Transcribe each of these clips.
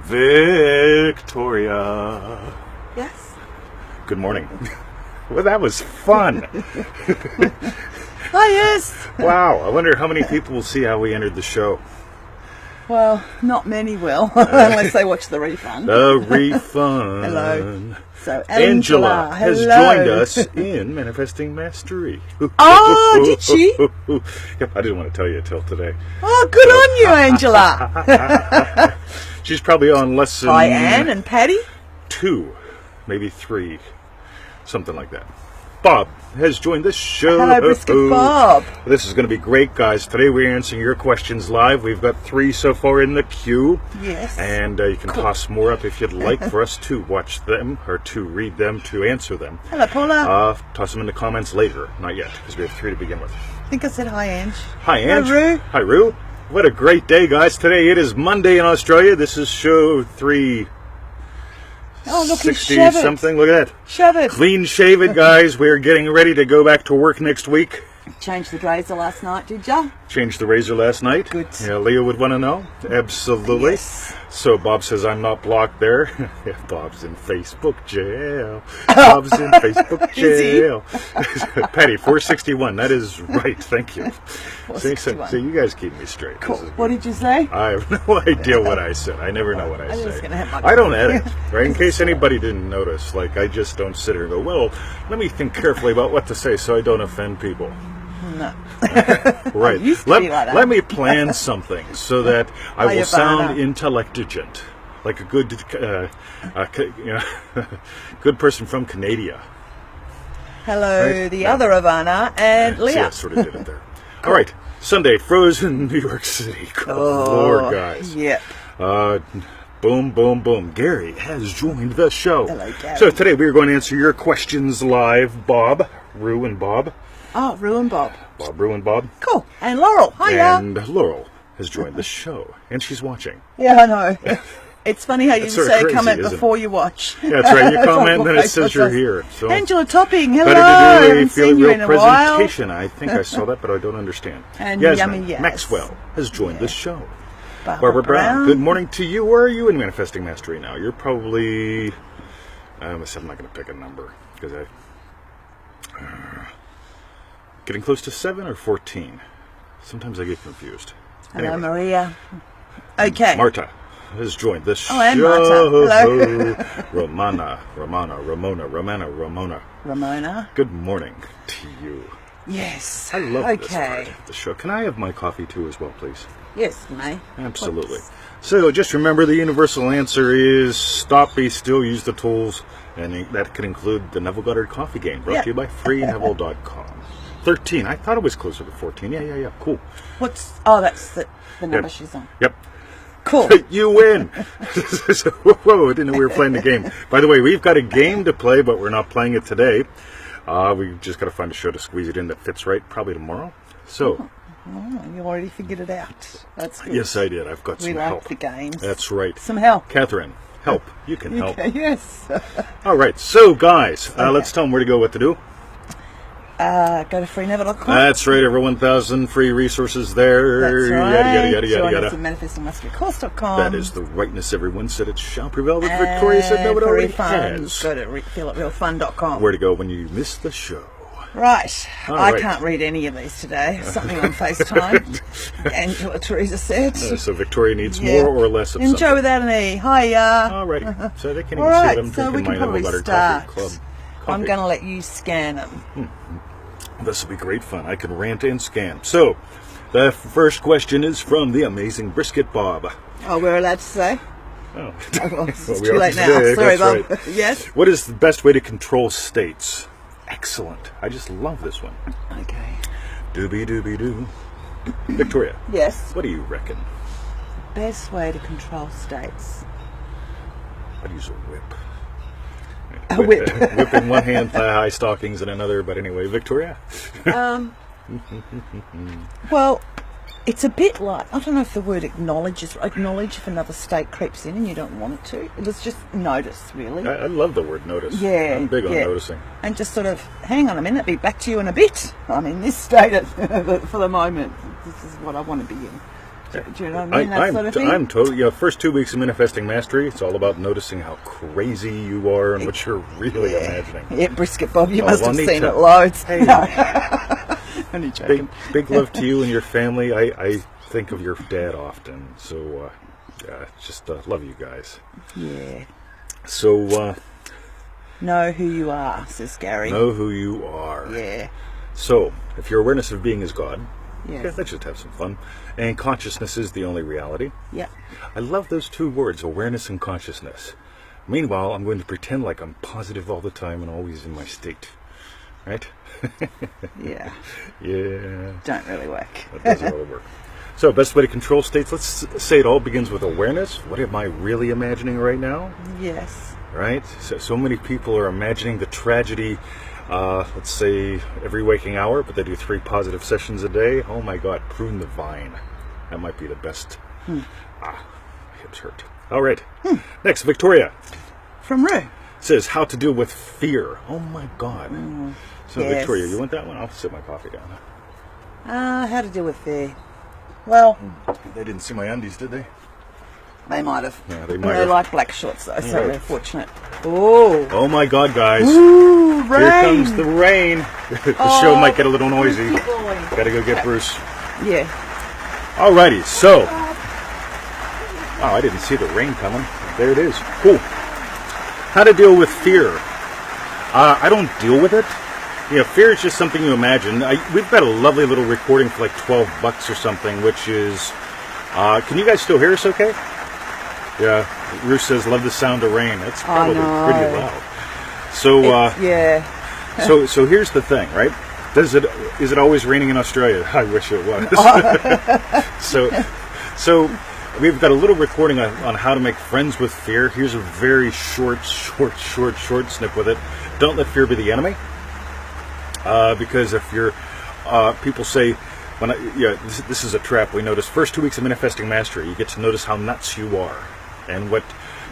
Victoria. Yes. Good morning. Well, that was fun. Oh, yes. Wow. I wonder how many people will see how we entered the show. Well, not many will, unless they watch the refund. The refund. Hello. So, Angela has hello. joined us in Manifesting Mastery. Oh, did she? Yep, I didn't want to tell you till today. Oh, good on you, Angela. She's probably on lesson Hi, Anne and Patty. 2, maybe 3, something like that. Bob has joined the show. Hello, Brisket Bob. This is going to be great, guys. Today we're answering your questions live. We've got 3 so far in the queue. Yes. And you can toss more up if you'd like for us to watch them or to read them, to answer them. Hello, Paula. Toss them in the comments later. Not yet, because we have 3 to begin with. I think I said hi, Ange. Hi, Ange. Hi, Roo. Hi, Roo. What a great day, guys. Today it is Monday in Australia. This is show 3. Oh, look, he's 60 shaved. something. Look at that. Shove it. Clean shaven, guys. We're getting ready to go back to work next week. Changed the razor last night, did ya? Changed the razor last night. Good. Yeah, Leah would want to know. Absolutely. Yes. So Bob says I'm not blocked there. Bob's in Facebook jail. Bob's in Facebook jail. Patty, 461. That is right. Thank you. See, you guys keep me straight. Cool. What did you say? I have no idea what I said. I never know what I say. Gonna have my I don't edit, right? In case anybody didn't notice, like I just don't sit here and go, well, let me think carefully about what to say so I don't offend people. No. Right. Used to be like that. Let me plan something so that I will Ivana. sound intelligent, like a good, good person from Canada. Hello, Right? the other Ivana and See, Leah. I sort of did it there. All right. Sunday, frozen New York City. Good Lord, guys. Yep. Boom, boom, boom. Gary has joined the show. Hello, Gary. So today we are going to answer your questions live. Bob, Rue, and Bob. Oh, Rue and Bob. Bob, Rue, and Bob. Cool. And Laurel. Hiya. And Laurel has joined the show, and she's watching. Yeah, I know. It's funny how you That's sort of say crazy, comment isn't it? before you watch. Yeah, that's right. You That's comment, what and then it says Facebook you're does. here. So Angela Topping. Hello. better I to do a haven't feel seen you real in a while. presentation. I think I saw that, but I don't understand. And Yasmin Yummy Yas. Maxwell has joined the show. Barbara Brown. Good morning to you. Where are you in Manifesting Mastery now? You're probably... I'm not going to pick a number, because I... getting close to 7 or 14. Sometimes I get confused. Hello, Maria. Okay. Marta has joined the show. Oh, and Marta. Hello. Ramona. Ramona. Good morning to you. Yes. I love this part of the show. Can I have my coffee too as well, please? Yes, May. Absolutely. Please. So just remember the universal answer is stop, be still, use the tools, and that could include the Neville Goddard Coffee Game, brought to you by FreeNeville.com. 13. I thought it was closer to 14. Yeah. Cool. That's the number she's on. Yep. Cool. You win. Whoa, I didn't know we were playing the game. By the way, we've got a game to play, but we're not playing it today. We've just got to find a show to squeeze it in that fits right, probably tomorrow. So... Oh, you already figured it out. That's good. Yes, I did. I've got some help. We like the games. That's right. Some help. Catherine, help. You can help. Okay, yes. All right. So, guys, let's tell them where to go, what to do. Go to FreeNeville.com. That's right. Over 1,000 free resources there. That's right. Yada. Join us at ManifestingMasteryCourse.com. That is the rightness everyone said it shall prevail, but Victoria said no, it already has. Go to feelitrealfun.com. Where to go when you miss the show. Right. All I right. can't read any of these today. Something on FaceTime. Angela Teresa said. So Victoria needs more or less of Enjoy something. without an E. Hiya. Alrighty. So they can even All right, see them so we drinking can my probably Neville Goddard start. Coffee Club. I'm going to let you scan them. This will be great fun. I can rant and scam. So, the first question is from the amazing Brisket Bob. Oh, we're allowed to say? Oh, Well, it's we too are late now. today. Sorry, That's Bob. Yes? What is the best way to control states? Excellent. I just love this one. Okay. Doobie-doobie-doo. Victoria, Yes. what do you reckon? Best way to control states. I'd use a whip. A whip. Whip in one hand, thigh-high stockings in another. But anyway, Victoria? Well, it's a bit like, I don't know if the word acknowledge if another state creeps in and you don't want it to. It's just notice, really. I love the word notice. Yeah. I'm big on noticing. And just sort of, hang on a minute, be back to you in a bit. I'm in this state for the moment. This is what I want to be in. Do you know what I mean? That sort of thing. I'm totally. First 2 weeks of Manifesting Mastery, it's all about noticing how crazy you are and what you're really imagining. Yeah, Brisket Bob, you must have Juanita. seen it loads. Hey. No. Only joking. Big love to you and your family. I think of your dad often, so just love you guys. Yeah. So Know who you are, says Gary. know who you are. Yeah. So if your awareness of being is God, Yes. let's just have some fun. And consciousness is the only reality. Yeah. I love those two words, awareness and consciousness. Meanwhile, I'm going to pretend like I'm positive all the time and always in my state. Right? Yeah. Yeah. Don't really work. That doesn't really work. So, best way to control states, let's say it all begins with awareness. What am I really imagining right now? Yes. Right? So many people are imagining the tragedy, let's say, every waking hour, but they do 3 positive sessions a day. Oh my God, prune the vine. That might be the best. My hips hurt. All right. Next, Victoria From Rue. says how to deal with fear. Oh my God. So, Yes. Victoria, you want that one? I'll sit my coffee down. How to deal with fear. Well, They didn't see my undies, did they? they might have. Yeah, they And might they have. like black shorts though, so Yeah. they're fortunate. Oh. Oh my God, guys. Ooh, rain. Here comes the rain. The show might get a little noisy. Keep going. Gotta go get Bruce. Yeah. Alrighty, so. Oh, I didn't see the rain coming. There it is. Cool. How to deal with fear. I don't deal with it. Fear is just something you imagine. We've got a lovely little recording for like $12 or something, which is. Can you guys still hear us okay? Yeah. Ruth says, love the sound of rain. That's probably pretty loud. So, Yeah. so here's the thing, right? Is it always raining in Australia? I wish it was. So we've got a little recording on how to make friends with fear. Here's a very short snip with it. Don't let fear be the enemy. Because if you're, people say, this is a trap. We notice first 2 weeks of Manifesting Mastery, you get to notice how nuts you are, and what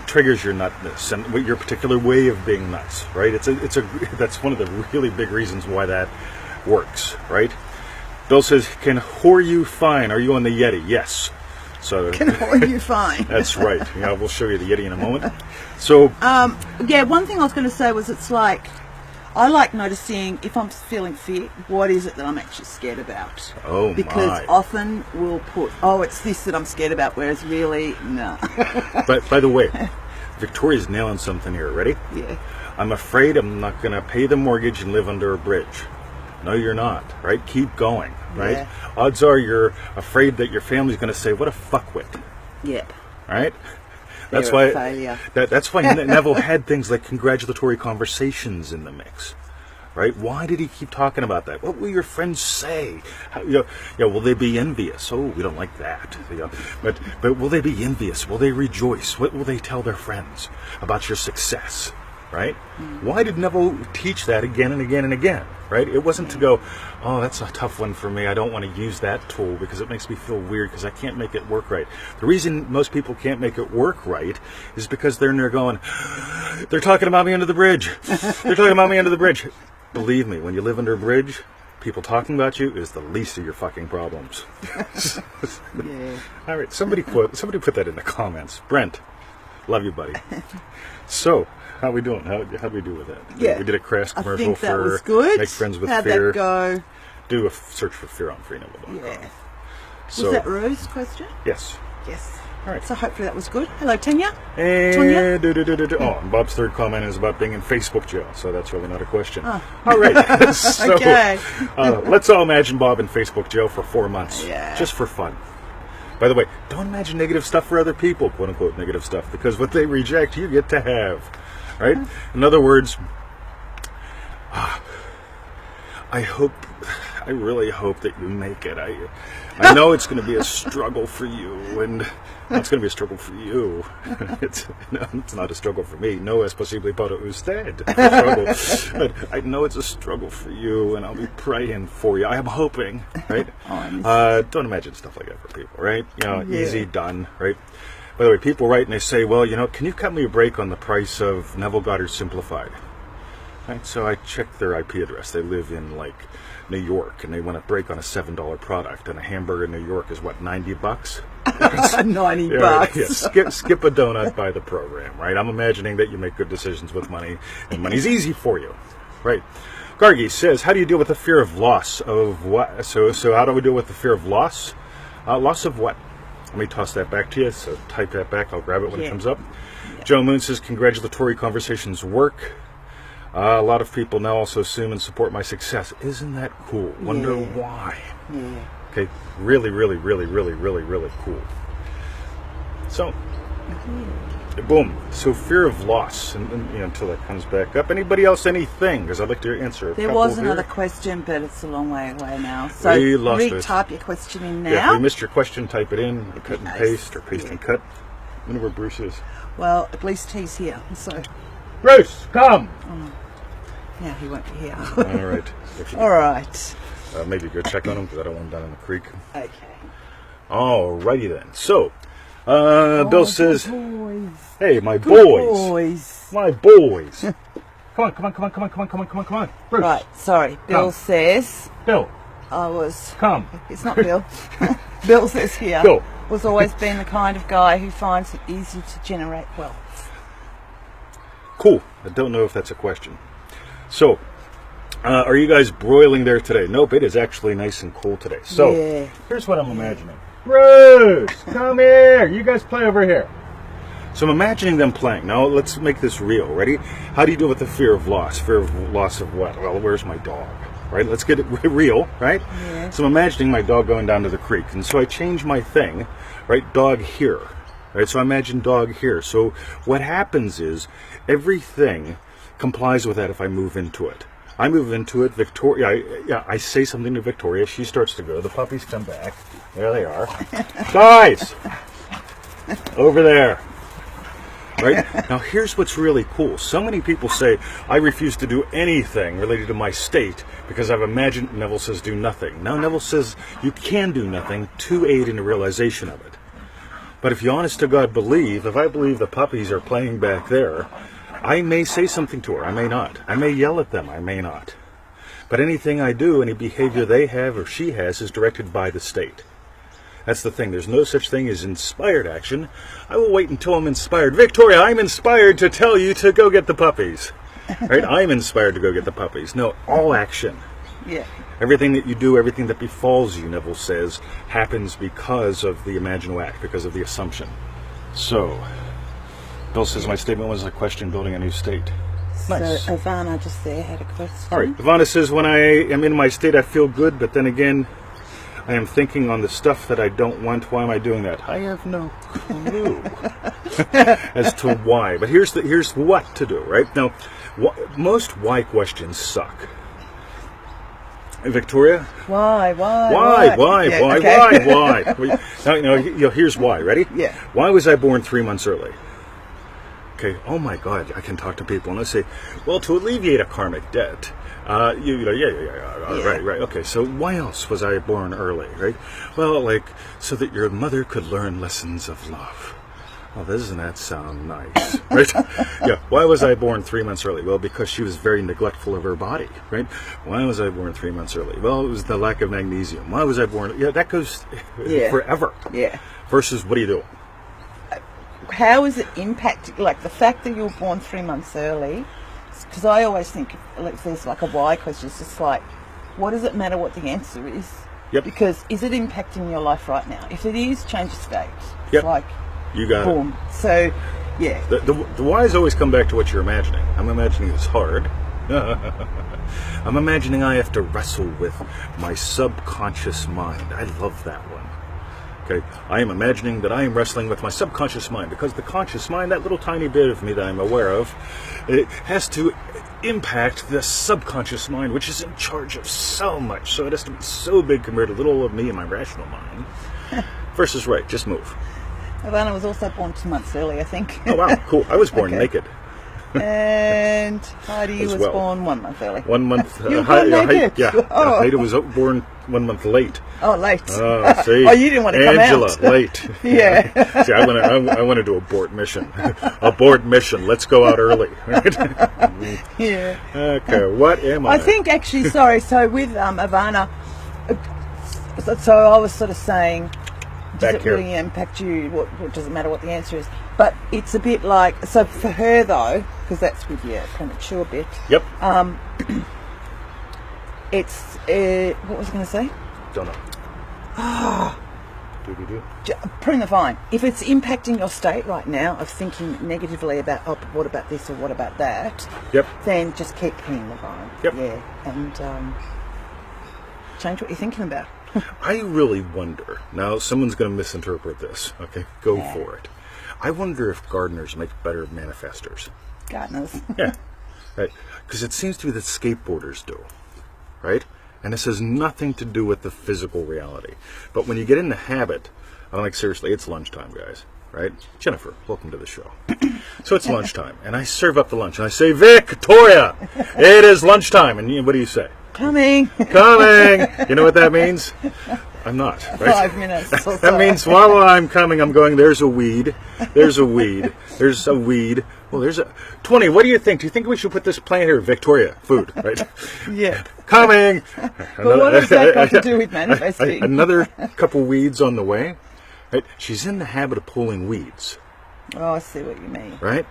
triggers your nutness, and what your particular way of being nuts. Right? That's one of the really big reasons why that works. Right? Bill says, "Can whore you fine? Are you on the Yeti?" Yes. So Can hold you fine. that's right. We'll show you the Yeti in a moment. So Yeah, one thing I was going to say was it's like, I like noticing if I'm feeling fear, what is it that I'm actually scared about? Oh, because my. often we'll put, it's this that I'm scared about, whereas really, no. But by the way, Victoria's nailing something here. Ready? Yeah. I'm afraid I'm not going to pay the mortgage and live under a bridge. No, you're not. Right? Keep going. Right? Yeah. Odds are you're afraid that your family's going to say, "What a fuckwit." Yep. Right? That's Fear of why. failure. That's why Neville had things like congratulatory conversations in the mix. Right? Why did he keep talking about that? What will your friends say? Will they be envious? Oh, we don't like that. But will they be envious? Will they rejoice? What will they tell their friends about your success? Right? Why did Neville teach that again and again and again? Right? It wasn't to go, "Oh, that's a tough one for me. I don't want to use that tool because it makes me feel weird because I can't make it work right." The reason most people can't make it work right is because they're in there going, "They're talking about me under the bridge. They're talking about me under the bridge." Believe me, when you live under a bridge, people talking about you is the least of your fucking problems. Yeah. All right, somebody put that in the comments. Brent, love you, buddy. So, how we doing? How we do with that? Yeah. We did a crash I commercial think that for was good. Make Friends with How'd Fear. that go? Do a search for fear on freeneville.com. Yeah. So, Was that Rue's question? yes. Yes. All right. So hopefully that was good. Hello, Tanya. And and Bob's third comment is about being in Facebook jail, so that's really not a question. Oh. All right. So, Okay. let's all imagine Bob in Facebook jail for 4 months, Yeah. just for fun. By the way, don't imagine negative stuff for other people, quote unquote negative stuff, because what they reject, you get to have. Right? In other words, I really hope that you make it. I know it's going to be a struggle for you, and it's going to be a struggle for you. It's not a struggle for me. No es posible para usted. But I know it's a struggle for you, and I'll be praying for you. I am hoping, right? Don't imagine stuff like that for people, right? Yeah. Easy, done, right? By the way, people write and they say, "Well, can you cut me a break on the price of Neville Goddard Simplified?" Right, so I checked their IP address. They live in like New York, and they want to break on a $7 product, and a hamburger in New York is what, $90? $90. Yeah, skip a donut by the program, right? I'm imagining that you make good decisions with money, and money's easy for you, right? Gargi says, how do you deal with the fear of loss of what? So how do we deal with the fear of loss? Loss of what? Let me toss that back to you. So type that back. I'll grab it when it comes up. Yeah. Joe Moon says, congratulatory conversations work. A lot of people now also assume and support my success. Isn't that cool? Wonder why. Yeah. Okay, really, really, really, really, really, really cool. So, boom. So fear of loss, and until that comes back up. Anybody else, anything? Because I'd like to answer. There was another question, but it's a long way away now. So type your question in now. Yeah, if we missed your question, type it in. Cut and paste, or paste and cut. I wonder where Bruce is. Well, at least he's here. So, Bruce, come. Yeah, he won't be here. All right. All right. Maybe go check on him because I don't want him down in the creek. Okay. All righty then. So, Bill says, "Hey, my boys, my boys, come on, Bruce." Right. Sorry. Bill says. Bill. I was. Come. It's not Bill. Bill says here. Bill was always been the kind of guy who finds it easy to generate wealth. Cool. I don't know if that's a question. So, are you guys broiling there today? Nope, it is actually nice and cool today. So, here's what I'm imagining. Bruce, come here. You guys play over here. So I'm imagining them playing. Now, let's make this real. Ready? How do you deal with the fear of loss? Fear of loss of what? Well, where's my dog? Right? Let's get it real, right? Yeah. So I'm imagining my dog going down to the creek. And so I change my thing, right? Dog here. Right? So I imagine dog here. So what happens is everything complies with that if I move into it. I move into it, Victoria, I say something to Victoria, she starts to go, the puppies come back, there they are. Guys! Over there. Right? Now here's what's really cool. So many people say, I refuse to do anything related to my state because I've imagined, Neville says do nothing. Now Neville says you can do nothing to aid in the realization of it. But if you honest to God believe, if I believe the puppies are playing back there, I may say something to her, I may not. I may yell at them, I may not. But anything I do, any behavior they have or she has is directed by the state. That's the thing. There's no such thing as inspired action. I will wait until I'm inspired. Victoria, I'm inspired to tell you to go get the puppies. Right? I'm inspired to go get the puppies. No, all action. Yeah. Everything that you do, everything that befalls you, Neville says, happens because of the Imagino Act, because of the assumption. So, Bill says my statement was a question building a new state. Nice. So Ivana just there had a question. All right. Ivana says, when I am in my state, I feel good, but then again, I am thinking on the stuff that I don't want. Why am I doing that? I have no clue as to why. But here's what to do, right? Now, most why questions suck. Victoria? Why? Now, here's why. Ready? Yeah. Why was I born 3 months early? Okay, oh my God, I can talk to people and I say, well, to alleviate a karmic debt. Right. Okay, so why else was I born early, right? Well, so that your mother could learn lessons of love. Oh, doesn't that sound nice, right? Yeah, why was I born 3 months early? Well, because she was very neglectful of her body, right? Why was I born 3 months early? Well, it was the lack of magnesium. Why was I born? Yeah, that goes forever. Yeah. Versus, what do you do? How is it impacting, the fact that you were born 3 months early? Because I always think if there's a why question, it's just what does it matter what the answer is? Yep. Because is it impacting your life right now? If it is, change the state. Yep. You got boom. It. So, yeah. The whys always come back to what you're imagining. I'm imagining it's hard. I'm imagining I have to wrestle with my subconscious mind. I love that one. Okay, I am imagining that I am wrestling with my subconscious mind because the conscious mind, that little tiny bit of me that I'm aware of, it has to impact the subconscious mind, which is in charge of so much. So it has to be so big compared to little of me and my rational mind. Versus, just move. Ivana was also born 2 months early, I think. Oh, wow, cool. I was born naked. And Heidi As was well. born 1 month early. 1 month. You were born naked? Oh. Heidi was born 1 month late. Oh, late. Oh, see. Oh, you didn't want to come Angela, out. late. Yeah. See, I wanted to abort mission. Abort mission. Let's go out early. Right? Yeah. Okay, what am I? I think actually, sorry, so with Ivana, so I was sort of saying, does Back it here. really impact you? What does it matter what the answer is? But it's a bit like, so for her though, because that's with your premature bit, Yep. it's, what was I going to say? Don't know. Do. Prune the vine. If it's impacting your state right now of thinking negatively about, oh, but what about this or what about that, Yep. then just keep pruning the vine. Yep. Yeah. And change what you're thinking about. I really wonder. Now, someone's going to misinterpret this. Okay, go Yeah. for it. I wonder if gardeners make better manifestors. Gardeners. Yeah. Right. Because it seems to be that skateboarders do. Right? And this has nothing to do with the physical reality. But when you get in the habit, I'm like, seriously, it's lunchtime, guys. Right? Jennifer, welcome to the show. So it's lunchtime, and I serve up the lunch, and I say, Victoria, it is lunchtime. And what do you say? Coming. Coming! You know what that means? I'm not. Right? 5 minutes. Or That so. means while I'm coming, I'm going, there's a weed. There's a weed. There's a weed. Well, there's a... 20, what do you think? Do you think we should put this plant here? Victoria, food, right? Yeah. Coming! But what has that got to do with manifesting? Another couple weeds on the way. Right? She's in the habit of pulling weeds. Oh, I see what you mean. Right?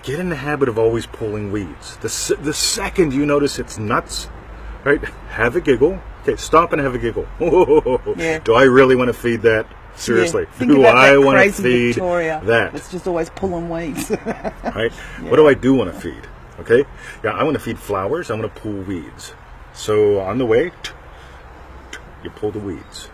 Get in the habit of always pulling weeds. The second you notice it's nuts, right? Have a giggle. Okay, stop and have a giggle. Yeah. Do I really want to feed that? Seriously, Yeah. Think do about I that want to crazy feed Victoria that? It's just always pulling weeds. Right? What do I do want to feed? Okay? Yeah, I want to feed flowers. I want to pull weeds. So on the way, you pull the weeds.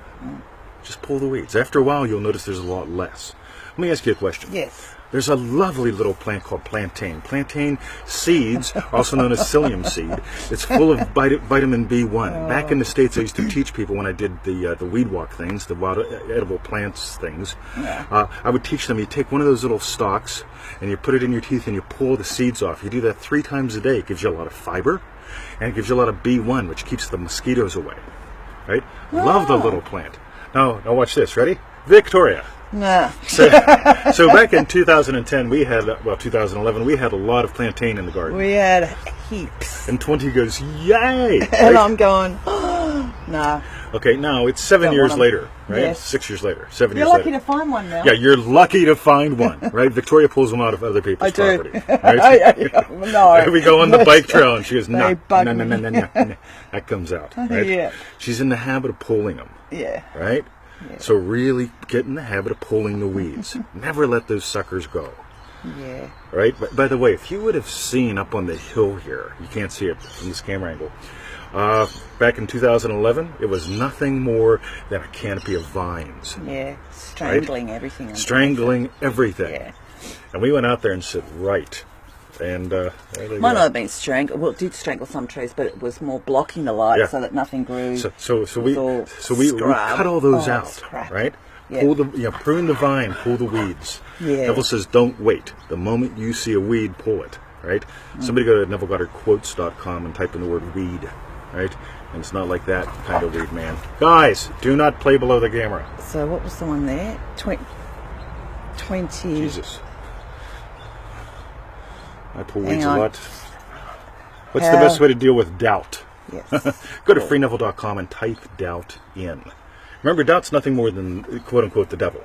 Just pull the weeds. After a while, you'll notice there's a lot less. Let me ask you a question. Yes. There's a lovely little plant called plantain. Plantain seeds, also known as psyllium seed. It's full of vitamin B1. Back in the States, I used to teach people when I did the weed walk things, the wild edible plants things. Yeah. I would teach them, you take one of those little stalks and you put it in your teeth and you pull the seeds off. You do that 3 times a day. It gives you a lot of fiber and it gives you a lot of B1, which keeps the mosquitoes away. Right? Love the little plant. Now watch this. Ready? Victoria. Nah. So back in 2010, 2011, we had a lot of plantain in the garden. We had heaps. And 20 goes, yay! And Right? I'm going, oh, nah. Okay, now it's 7 Don't years want 'em. later, right? Yes. 6 years later, 7 You're years lucky later. to find one now. Yeah, you're lucky to find one, right? Victoria pulls them out of other people's I do. property. Right? No. We go on the bike trail and she goes, They no, bug no. me. That comes out, right? Yeah. She's in the habit of pulling them, Yeah. right? Yeah. So really get in the habit of pulling the weeds. Never let those suckers go. Yeah. Right? But by the way, if you would have seen up on the hill here, you can't see it from this camera angle. Back in 2011, it was nothing more than a canopy of vines, Yeah. Strangling everything. underneath. strangling everything. Yeah. And we went out there and said, right. And there they Might go. not have been strangled. Well, it did strangle some trees, but it was more blocking the light Yeah. so that nothing grew. So we all we scrub. cut all those Oh, out, it's crap. right? Yeah. Prune the vine, pull the weeds. Yeah. Neville says, don't wait. The moment you see a weed, pull it, right? Somebody go to NevilleGoddardQuotes.com and type in the word weed, right? And it's not like that kind of weed, man. Guys, do not play below the camera. So what was the one there? 20. Jesus. I pull Hang weeds a on. lot. What's the best way to deal with doubt? Yes. Go to freeneville.com and type doubt in. Remember, doubt's nothing more than, quote unquote, the devil.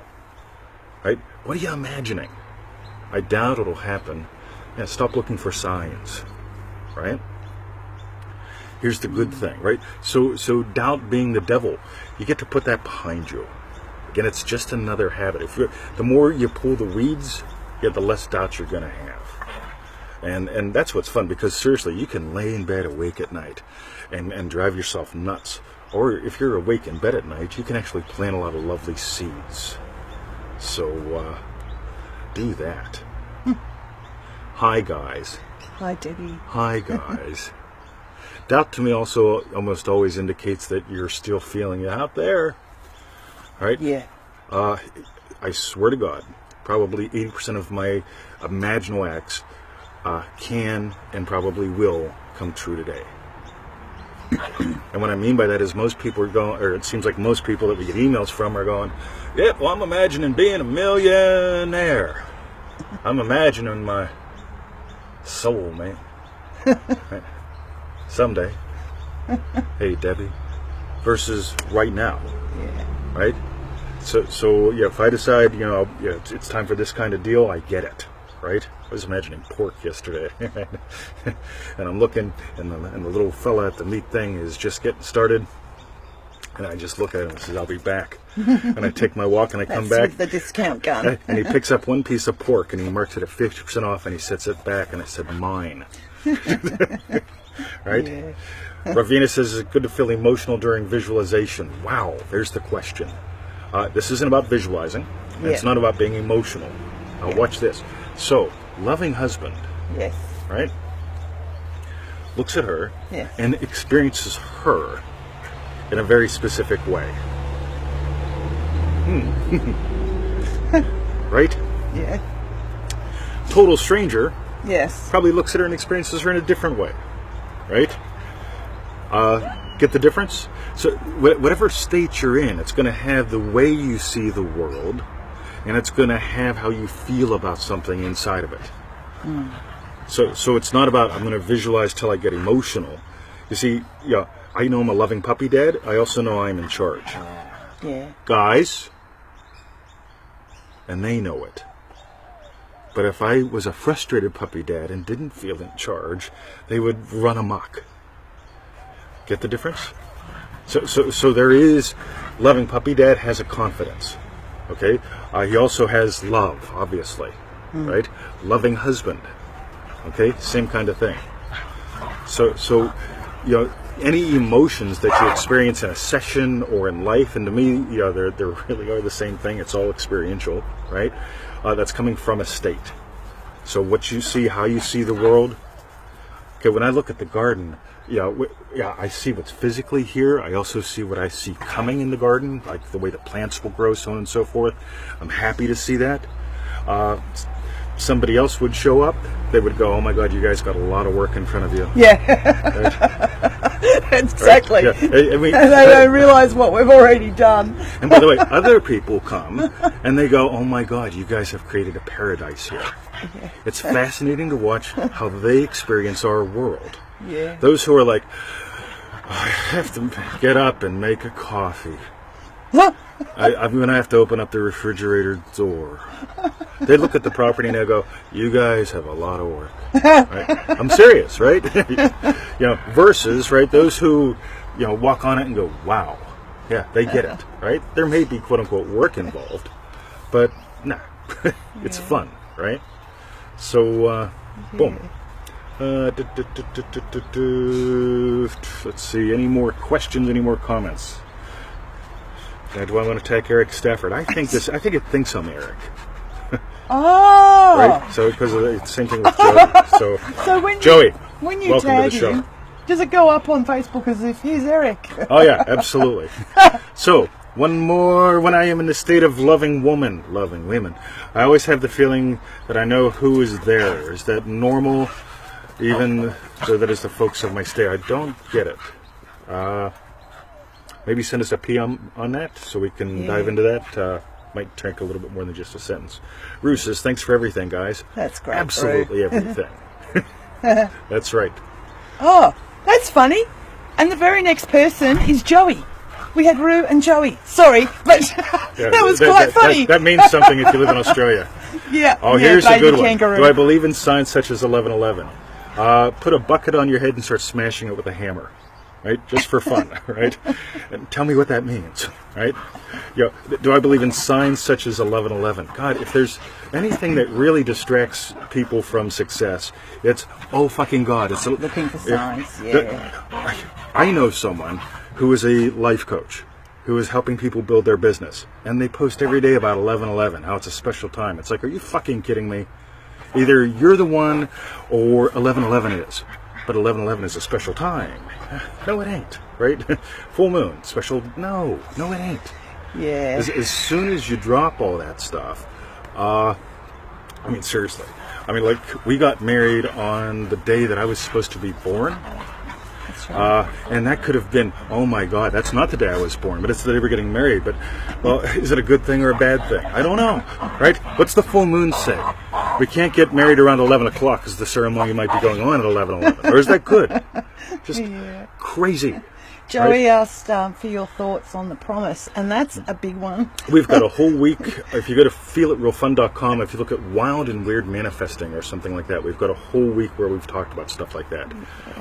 Right? What are you imagining? I doubt it'll happen. Yeah, stop looking for signs. Right? Here's the good thing, right? So doubt being the devil, you get to put that behind you. Again, it's just another habit. The more you pull the weeds, the less doubt you're going to have. And that's what's fun, because seriously, you can lay in bed awake at night and drive yourself nuts. Or if you're awake in bed at night, you can actually plant a lot of lovely seeds. So do that. Hi, guys. Hi, Debbie. Hi, guys. Doubt to me also almost always indicates that you're still feeling it out there. Right? Yeah. I swear to God, probably 80% of my imaginal acts can and probably will come true today. And what I mean by that is most people are going, or it seems like most people that we get emails from are going, yep, well, I'm imagining being a millionaire. I'm imagining my soul, man. Right? Someday. Hey, Debbie. Versus right now. Yeah. Right? So yeah, if I decide, it's time for this kind of deal, I get it. Right? I was imagining pork yesterday. And I'm looking, and the little fella at the meat thing is just getting started. And I just look at him and says, I'll be back. And I take my walk and I come back. With the discount gun. And he picks up one piece of pork and he marks it at 50% off and he sets it back and I said, mine. Right? Yeah. Ravina says, is it good to feel emotional during visualization? Wow, there's the question. This isn't about visualizing. And It's not about being emotional. Now watch this. So, loving husband. Yes. Right? Looks at her Yes. and experiences her in a very specific way. Right? Yeah. Total stranger Yes. probably looks at her and experiences her in a different way. Right? Get the difference? So whatever state you're in, it's going to have the way you see the world, and it's going to have how you feel about something inside of it. So it's not about, I'm going to visualize till I get emotional. You see, I know I'm a loving puppy dad. I also know I'm in charge. Yeah. Guys, and they know it. But if I was a frustrated puppy dad and didn't feel in charge, they would run amok. Get the difference? So there is, loving puppy dad has a confidence. Okay? He also has love, obviously. Right? Loving husband. Okay? Same kind of thing. So any emotions that you experience in a session or in life, and to me, they really are the same thing. It's all experiential, right? That's coming from a state. So what you see, how you see the world. Okay, when I look at the garden, I see what's physically here. I also see what I see coming in the garden, like the way the plants will grow, so on and so forth. I'm happy to see that. Somebody else would show up. They would go, oh my God, you guys got a lot of work in front of you. Yeah. Exactly. Right? Yeah. And they don't realize what we've already done. And by the way, other people come and they go, oh my God, you guys have created a paradise here. Yeah. It's fascinating to watch how they experience our world. Yeah. Those who are like, I have to get up and make a coffee. I'm going to have to open up the refrigerator door. They look at the property and they go, you guys have a lot of work. Right? I'm serious, right? Versus, right, those who, walk on it and go, wow. Yeah, they get it, right? There may be quote unquote work involved, but nah, it's fun, right? So, boom. Let's see, any more questions, any more comments? Do I want to attack Eric Stafford? I think it thinks I'm Eric. Oh! Right? So, because of the same thing with Joey. So when Joey, when you welcome tag to the show. him, does it go up on Facebook as if he's Eric? Oh, yeah, absolutely. So, one more. When I am in the state of loving women, I always have the feeling that I know who is there. Is that normal? Even though that is the folks of my state. I don't get it. Maybe send us a PM on that so we can dive into that. Might take a little bit more than just a sentence. Ruth says, thanks for everything, guys. That's great. Absolutely everything. That's right. Oh, that's funny. And the very next person is Joey. We had Rue and Joey. Sorry, but that was quite funny. That means something if you live in Australia. Yeah. Oh, here's a good kangaroo. one. Do I believe in signs such as 1111? Put a bucket on your head and start smashing it with a hammer. Right? Just for fun, right? And tell me what that means, right? Do I believe in signs such as 1111? God, if there's anything that really distracts people from success, it's, oh fucking God. It's looking for signs, I know someone who is a life coach who is helping people build their business, and they post every day about 1111, how it's a special time. It's like, are you fucking kidding me? Either you're the one or 1111 is. But 1111 is a special time. No, it ain't, right? Full moon, special. No, it ain't. Yeah. As soon as you drop all that stuff, seriously, I mean, like, we got married on the day that I was supposed to be born. That's right. And that could have been, oh my God, that's not the day I was born, but it's the day we're getting married. But, well, is it a good thing or a bad thing? I don't know, right? What's the full moon say? We can't get married around 11 o'clock because the ceremony might be going on at 11:11. Or is that good? Just crazy. Joey asked for your thoughts on the promise, and that's a big one. We've got a whole week. If you go to feelitrealfun.com, if you look at wild and weird manifesting or something like that, we've got a whole week where we've talked about stuff like that.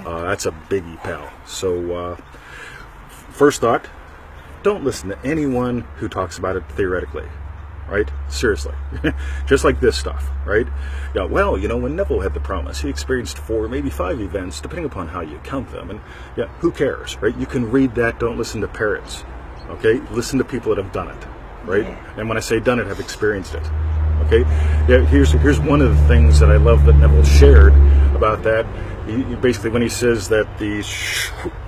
That's a biggie, pal. So, first thought, don't listen to anyone who talks about it theoretically. Right? Seriously. Just like this stuff, right? Yeah, well, when Neville had the promise, he experienced 4, maybe 5 events, depending upon how you count them. And yeah, who cares, right? You can read that, don't listen to parrots. Okay? Listen to people that have done it, right? Yeah. And when I say done it, have experienced it. Okay? Yeah, here's one of the things that I love that Neville shared about that. He basically, when he says that the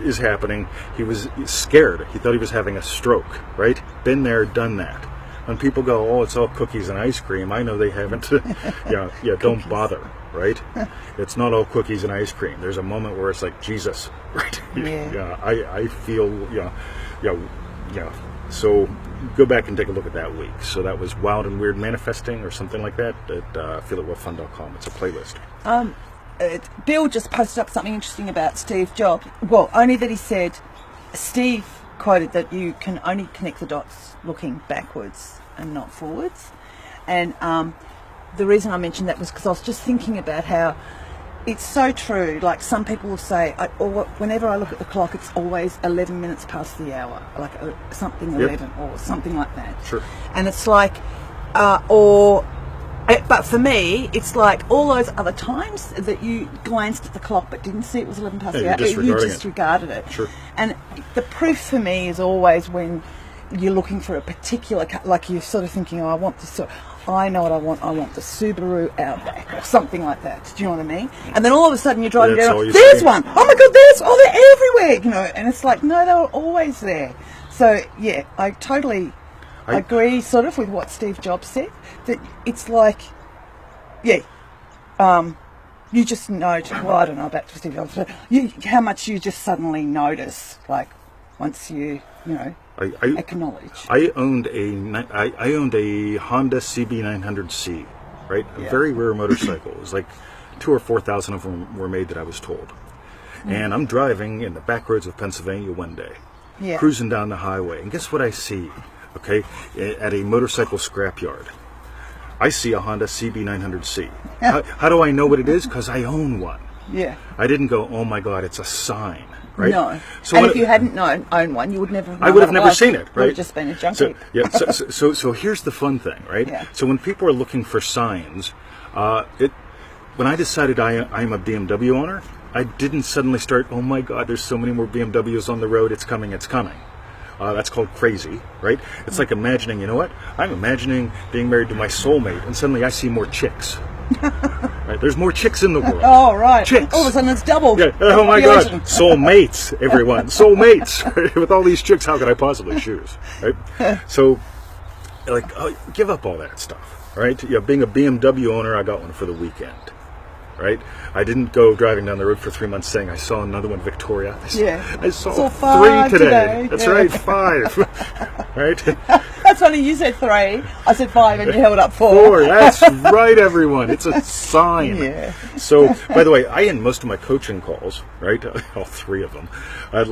is happening, he was scared. He thought he was having a stroke, right? Been there, done that. When people go, oh, it's all cookies and ice cream, I know they haven't. Don't bother, right? It's not all cookies and ice cream. There's a moment where it's like, Jesus, right? Yeah. I feel, So go back and take a look at that week. So that was Wild and Weird Manifesting or something like that at feelitrealfun.com. It's a playlist. Bill just posted up something interesting about Steve Jobs. Well, only that he said, Steve quoted that you can only connect the dots looking backwards and not forwards. And the reason I mentioned that was because I was just thinking about how it's so true. Like, some people will say, whenever I look at the clock, it's always 11 minutes past the hour, like something 11 or something like that. Sure. And it's like, but for me, it's like all those other times that you glanced at the clock but didn't see it was 11 past the hour. You disregarded it. Sure. And the proof for me is always when you're looking for a particular, like you're sort of thinking, I want this. I know what I want. I want the Subaru Outback or something like that. Do you know what I mean? And then all of a sudden you're driving down. There's one. Oh my God! They're everywhere. And it's like, no, they were always there. So yeah, I totally agree, sort of, with what Steve Jobs said. That it's like, you just know. Well, I don't know about Steve Jobs, but how much you just suddenly notice, like, once you acknowledge. I owned a Honda CB900C, right? A very rare motorcycle. It was like 2,000 or 4,000 of them were made that I was told. And I'm driving in the back roads of Pennsylvania one day, cruising down the highway, and guess what I see? Okay, at a motorcycle scrapyard, I see a Honda CB900C. How do I know what it is? Because I own one. Yeah. I didn't go, oh my God, it's a sign. Right? No. So and if you hadn't owned one, you would never have known. I would have never seen it, right? It would have just been a junkie. So here's the fun thing, right? Yeah. So when people are looking for signs, when I decided I'm a BMW owner, I didn't suddenly start, oh my God, there's so many more BMWs on the road, it's coming. That's called crazy, right? It's like imagining, I'm imagining being married to my soulmate, and suddenly I see more chicks. Right? There's more chicks in the world. Oh, right. Chicks. All of a sudden it's doubled. Yeah. Oh my God. Soulmates, everyone. Soulmates. Right? With all these chicks, how could I possibly choose? Right? So, give up all that stuff. Right? Yeah, being a BMW owner, I got one for the weekend. Right? I didn't go driving down the road for 3 months saying I saw another one, Victoria. I saw 3 today. That's right, 5. Right? That's funny, you said 3, I said 5, and you held up 4. 4, that's right, everyone. It's a sign. Yeah. So, by the way, I end most of my coaching calls, right, all 3 of them, at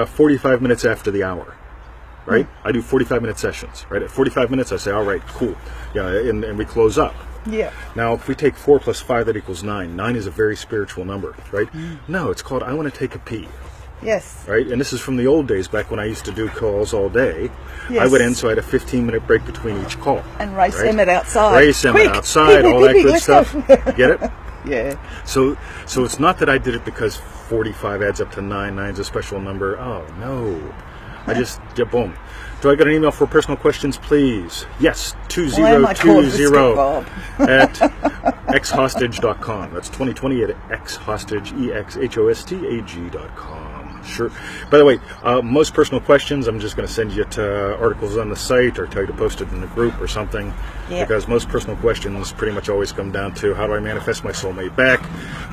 45 minutes after the hour. Right? I do 45-minute sessions. Right? At 45 minutes, I say, all right, cool. Yeah, and we close up. Yeah. Now, if we take 4 plus 5, that equals 9. 9 is a very spiritual number, right? No, it's called I want to take a pee. Yes. Right? And this is from the old days, back when I used to do calls all day. Yes. I would end, so I had a 15-minute break between each call. And race Emmett outside. Race Emmett outside, all that good stuff. Get it? Yeah. So it's not that I did it because 45 adds up to 9. 9's a special number. Oh, no. I just, boom. Do I get an email for personal questions, please? Yes, 2020 at xhostage.com. That's 2020 at xhostage, exhostage.com. Sure. By the way, most personal questions, I'm just going to send you to articles on the site or tell you to post it in the group or something. Yeah. Because most personal questions pretty much always come down to how do I manifest my soulmate back?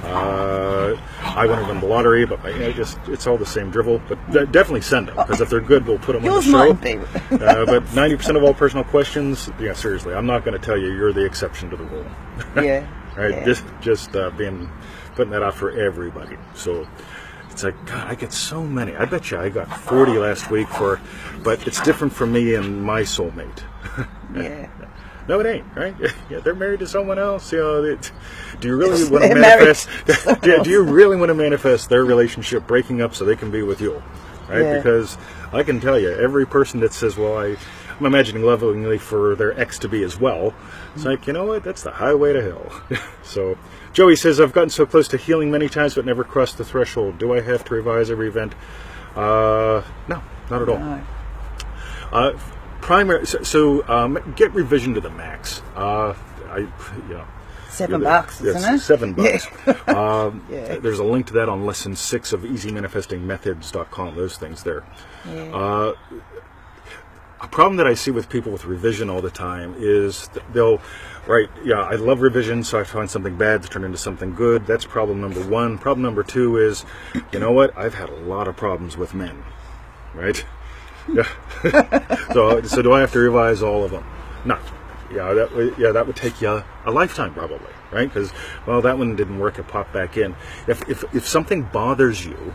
I want to win the lottery, but it's all the same drivel. But definitely send them, because if they're good, we'll put them on the show. Yours might be. But 90% of all personal questions, yeah, seriously, I'm not going to tell you you're the exception to the rule. Yeah. Right? Yeah. Just putting that out for everybody. So it's like, God, I get so many. I bet you I got 40 last week but it's different for me and my soulmate. Yeah. No, it ain't, right? Yeah, they're married to someone else. You know, do you really want to manifest? Do you really want to manifest their relationship breaking up so they can be with you, right? Yeah. Because I can tell you, every person that says, "Well, I'm imagining lovingly for their ex to be as well," it's like, you know what? That's the highway to hell. So, Joey says, "I've gotten so close to healing many times, but never crossed the threshold. Do I have to revise every event?" No, not at all. No. Primary, get revision to the max. $7, isn't it? $7. Yeah. There's a link to that on lesson 6 of easymanifestingmethods.com. Those things there. Yeah. A problem that I see with people with revision all the time is I love revision, so I find something bad to turn into something good. That's problem number 1. Problem number 2 is, you know what? I've had a lot of problems with men, right? Yeah. So do I have to revise all of them? No. That would take you a lifetime probably, right? Because, well, that one didn't work. It popped back in. If something bothers you,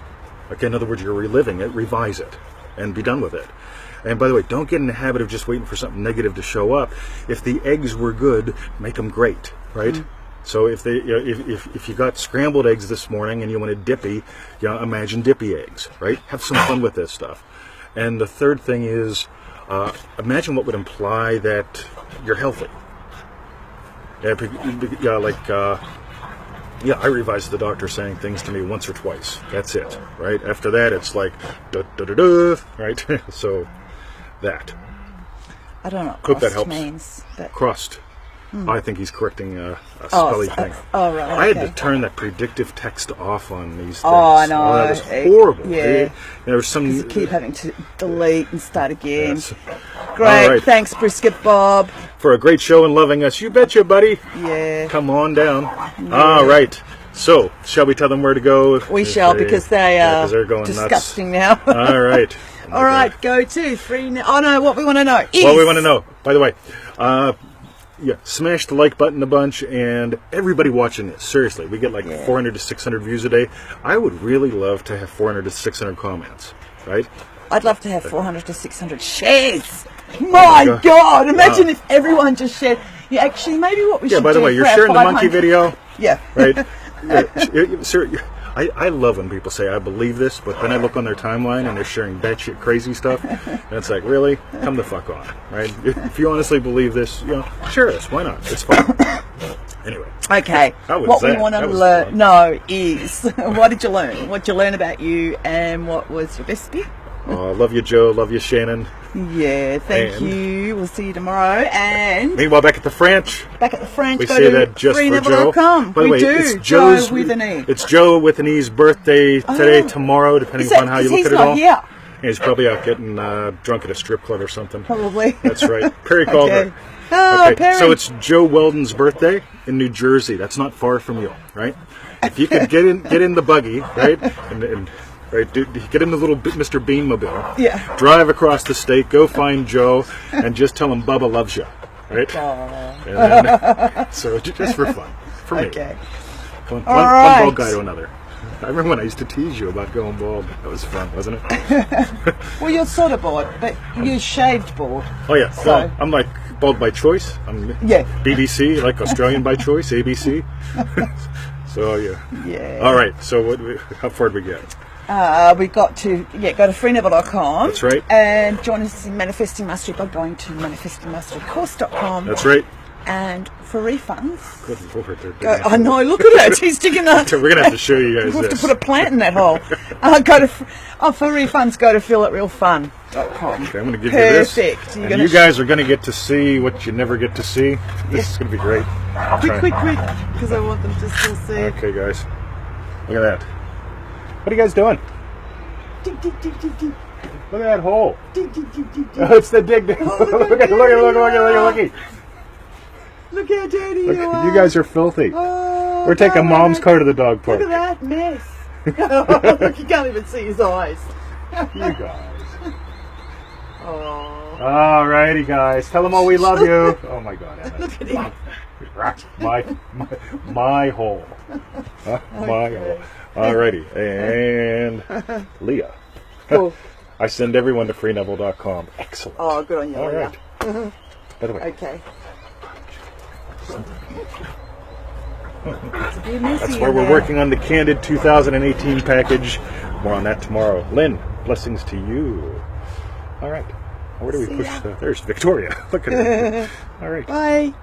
like in other words, you're reliving it, revise it and be done with it. And by the way, don't get in the habit of just waiting for something negative to show up. If the eggs were good, make them great, right? Mm. So if you got scrambled eggs this morning and you wanted dippy, imagine dippy eggs, right? Have some fun with this stuff. And the third thing is, imagine what would imply that you're healthy. I revised the doctor saying things to me once or twice. That's it, right? After that, it's like, right? So, that. I don't know what Hope that crust helps. means. But... Crust. I think he's correcting a spelling thing. Oh, right. I had okay. to turn that predictive text off on these things. Oh, I know. That was horrible. Yeah. There was some. You keep having to delete and start again. Yes. Great. All right. Thanks, Brisket Bob. For a great show and loving us. You betcha, buddy. Yeah. Come on down. Yeah. All right. So, shall we tell them where to go? We shall, because they are they're going disgusting nuts. now. All right. All right, go to 3 now. Oh, no, what we want to know is... What we want to know, by the way, smash the like button a bunch, and everybody watching this, seriously, we get 400 to 600 views a day. I would really love to have 400 to 600 comments, right? I'd love to have 400 to 600 shares. My God, imagine if everyone just shared. Yeah, actually, maybe what we should do... Yeah, by the way, you're sharing the monkey video. Yeah. Right? Sir, I love when people say, I believe this, but then I look on their timeline and they're sharing batshit crazy stuff. And it's like, really? Come the fuck on, right? If you honestly believe this, share this. Why not? It's fun. Anyway. Okay. What we want to know is, what did you learn? What did you learn about you, and what was your best bit? Love you, Joe. Love you, Shannon. Yeah, thank you. We'll see you tomorrow. And meanwhile, back at the French. We say that just for Joe. By the way, it's Joe with an E. It's Joe with an E's birthday today, tomorrow, depending upon how you look at it all. He's not here. He's probably out getting drunk at a strip club or something. Probably. That's right. Perry called her. Oh, Perry. So it's Joe Weldon's birthday in New Jersey. That's not far from you, right? If you could get in the buggy, right, and right, get in the little Mr. Bean mobile. Yeah. Drive across the state, go find Joe, and just tell him Bubba loves you, right? And then, so just for fun, for me. Okay. One bald guy to another. I remember when I used to tease you about going bald. That was fun, wasn't it? Well, you're sort of bald, but you're shaved bald. Oh yeah. So. Well, I'm like bald by choice. I'm BBC, like Australian by choice, ABC. So yeah. All right. So how far did we get? We got to go to freeneville.com. That's right. And join us in Manifesting Mastery by going to manifestingmasterycourse.com. That's right. And for refunds, good Lord, I know. Look at it. He's digging up. We're gonna have to show you guys. We'll have this. to put a plant in that hole. For refunds, go to feelitrealfun.com. Okay, I'm gonna give you this. Perfect. And you guys are gonna get to see what you never get to see. This is gonna be great. Quick, because I want them to still see. Okay, guys, look at that. What are you guys doing? Dig, dig, dig, dig, dig. Look at that hole. Dig, dig, dig, dig, dig. Oh, it's the dig. Look at. Look how dirty you are. You guys are filthy. Oh, We're taking Mom's car to the dog park. Look at that mess. Look, you can't even see his eyes. You guys. Oh. Alrighty, guys. Tell them all we love you. Oh my God, Anna. Look at him. My hole. My hole. Alrighty. And Leah. Cool. I send everyone to freeneville.com. Excellent. Oh, good on you. All Leah. right. By the way, Okay. It's a bit messy that's in why we're there. working on the Candid 2018 package. More on that tomorrow. Lynn, blessings to you. All right. Where do we See push? ya. There's Victoria. Look at her. All right. Bye.